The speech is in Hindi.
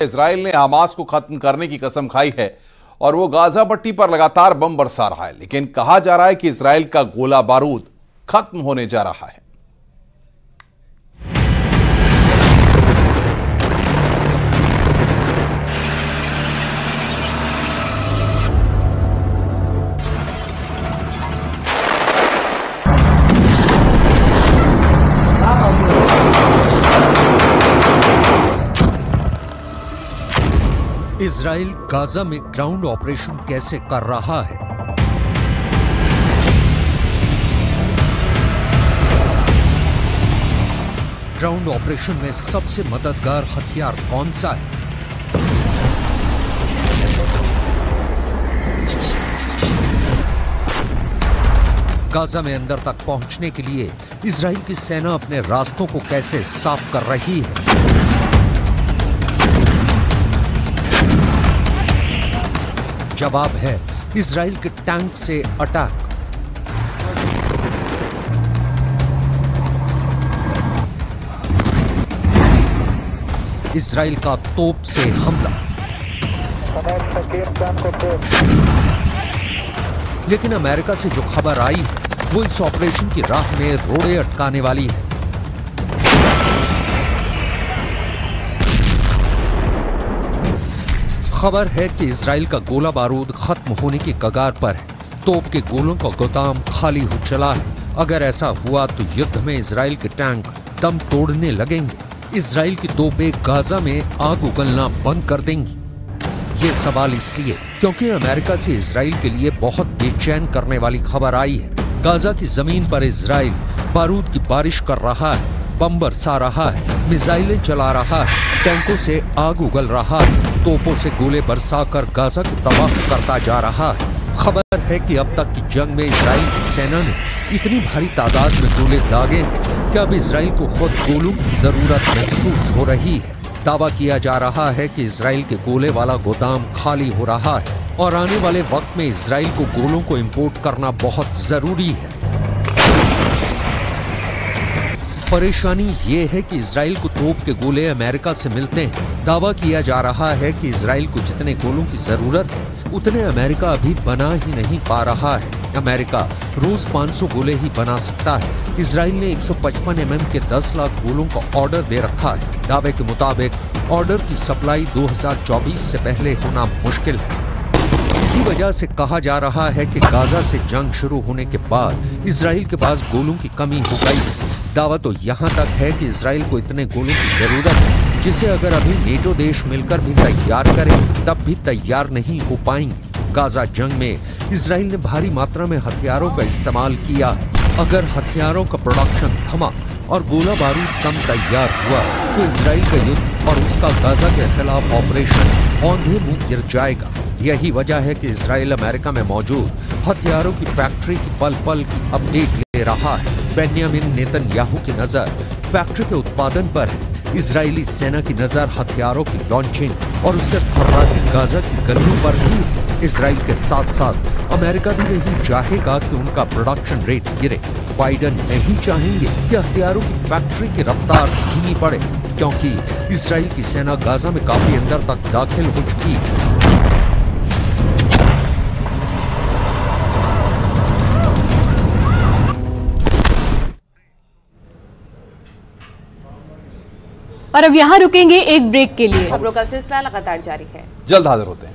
इजराइल ने हमास को खत्म करने की कसम खाई है और वो गाजा पट्टी पर लगातार बम बरसा रहा है, लेकिन कहा जा रहा है कि इजराइल का गोला बारूद खत्म होने जा रहा है। इजराइल गाजा में ग्राउंड ऑपरेशन कैसे कर रहा है? ग्राउंड ऑपरेशन में सबसे मददगार हथियार कौन सा है? गाजा में अंदर तक पहुंचने के लिए इजराइल की सेना अपने रास्तों को कैसे साफ कर रही है? जवाब है इजराइल के टैंक से अटैक। इजराइल का तोप से हमला। लेकिन अमेरिका से जो खबर आई है वो इस ऑपरेशन की राह में रोड़े अटकाने वाली है। खबर है कि इजराइल का गोला बारूद खत्म होने की कगार पर है। तोप के गोलों का गोदाम खाली हो चला है। अगर ऐसा हुआ तो युद्ध में इजराइल के टैंक दम तोड़ने लगेंगे। इजराइल की तोपें गाजा में आग उगलना बंद कर देंगी। ये सवाल इसलिए क्योंकि अमेरिका से इजराइल के लिए बहुत बेचैन करने वाली खबर आई है। गाजा की जमीन पर इजराइल बारूद की बारिश कर रहा है, बम बरसा रहा है, मिसाइलें चला रहा है, टैंकों से आग उगल रहा है, तोपों से गोले बरसाकर गाजा को तबाह करता जा रहा है। खबर है कि अब तक की जंग में इजराइल की सेना ने इतनी भारी तादाद में गोले दागे कि अब इजराइल को खुद गोलों की जरूरत महसूस हो रही है। दावा किया जा रहा है कि इजराइल के गोले वाला गोदाम खाली हो रहा है और आने वाले वक्त में इजराइल को गोलों को इंपोर्ट करना बहुत जरूरी है। परेशानी ये है कि इजराइल को तोप के गोले अमेरिका से मिलते हैं। दावा किया जा रहा है कि इजराइल को जितने गोलों की जरूरत है उतने अमेरिका अभी बना ही नहीं पा रहा है। अमेरिका रोज 500 गोले ही बना सकता है। इजराइल ने 155 mm के 10 लाख गोलों का ऑर्डर दे रखा है। दावे के मुताबिक ऑर्डर की सप्लाई 2024 से पहले होना मुश्किल है। इसी वजह से कहा जा रहा है कि गाजा से जंग शुरू होने के बाद इजराइल के पास गोलों की कमी हो गई है। दावा तो यहाँ तक है कि इजराइल को इतने गोलों की जरूरत है जिसे अगर अभी नेटो देश मिलकर भी तैयार करें तब भी तैयार नहीं हो पाएंगे। गाजा जंग में इजराइल ने भारी मात्रा में हथियारों का इस्तेमाल किया है। अगर हथियारों का प्रोडक्शन थमा और गोला बारूद कम तैयार हुआ तो इजराइल का युद्ध और उसका गाजा के खिलाफ ऑपरेशन औंधे मुंह गिर जाएगा। यही वजह है कि इजराइल अमेरिका में मौजूद हथियारों की फैक्ट्री की पल पल की अपडेट ले रहा है। बेन्यामिन नेतन्याहू की नजर फैक्ट्री के उत्पादन पर है। इजरायली सेना की नजर हथियारों की लॉन्चिंग और उससे फर्राती गाजा की गलियों पर भी है। इजराइल के साथ साथ अमेरिका भी नहीं चाहेगा कि उनका प्रोडक्शन रेट गिरे। बाइडन नहीं चाहेंगे कि हथियारों की फैक्ट्री की रफ्तार धीमी पड़े, क्योंकि इजराइल की सेना गाजा में काफी अंदर तक दाखिल हो चुकी है। और अब यहाँ रुकेंगे एक ब्रेक के लिए। खबरों का सिलसिला लगातार जारी है। जल्द हाजिर होते हैं।